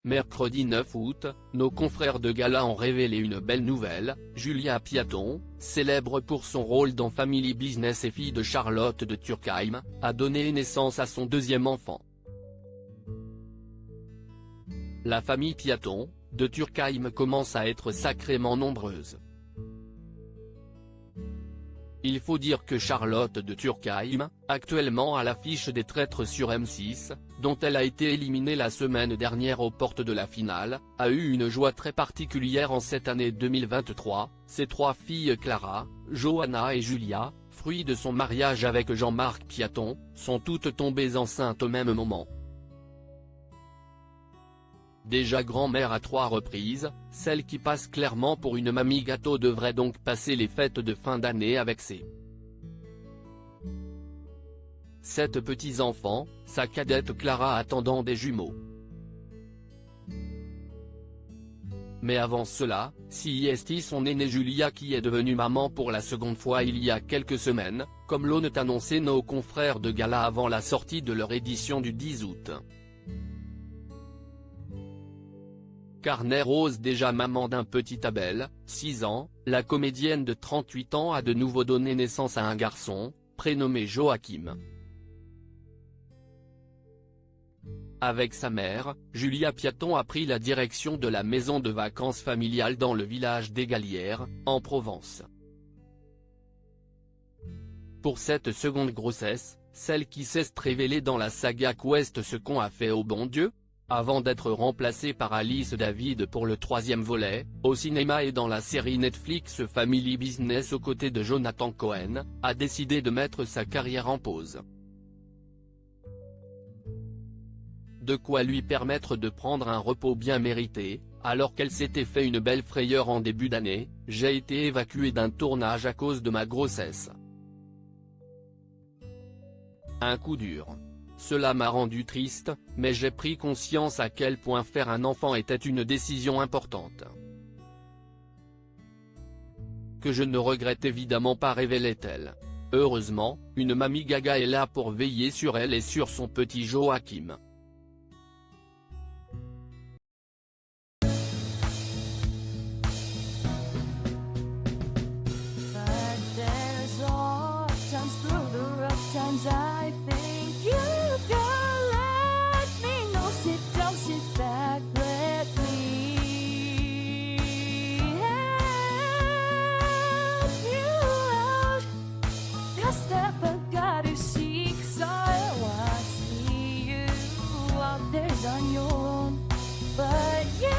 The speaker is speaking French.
Mercredi 9 août, nos confrères de gala ont révélé une belle nouvelle. Julia Piaton, célèbre pour son rôle dans Family Business et fille de Charlotte de Turckheim, a donné naissance à son deuxième enfant. La famille Piaton, de Turckheim commence à être sacrément nombreuse. Il faut dire que Charlotte de Turckheim, actuellement à l'affiche des Traîtres sur M6, dont elle a été éliminée la semaine dernière aux portes de la finale, a eu une joie très particulière en cette année 2023, ses trois filles Clara, Johanna et Julia, fruits de son mariage avec Jean-Marc Piaton, sont toutes tombées enceintes au même moment. Déjà grand-mère à 3 reprises, celle qui passe clairement pour une mamie gâteau devrait donc passer les fêtes de fin d'année avec ses 7 petits-enfants, sa cadette Clara attendant des jumeaux. Mais avant cela, si est son aînée Julia qui est devenue maman pour la seconde fois il y a quelques semaines, comme l'ont annoncé nos confrères de gala avant la sortie de leur édition du 10 août. Carnet Rose déjà maman d'un petit Abel, 6 ans, la comédienne de 38 ans a de nouveau donné naissance à un garçon, prénommé Joachim. Avec sa mère, Julia Piaton a pris la direction de la maison de vacances familiale dans le village des Galières, en Provence. Pour cette seconde grossesse, celle qui s'est révélée dans la saga Quest ce qu'on a fait au bon Dieu, avant d'être remplacée par Alice David pour le 3e volet, au cinéma et dans la série Netflix Family Business aux côtés de Jonathan Cohen, a décidé de mettre sa carrière en pause. De quoi lui permettre de prendre un repos bien mérité. Alors qu'elle s'était fait une belle frayeur en début d'année, j'ai été évacuée d'un tournage à cause de ma grossesse. Un coup dur. Cela m'a rendu triste, mais j'ai pris conscience à quel point faire un enfant était une décision importante. Que je ne regrette évidemment pas, révélait-elle. Heureusement, une mamie gaga est là pour veiller sur elle et sur son petit Joachim. On your own, but yeah.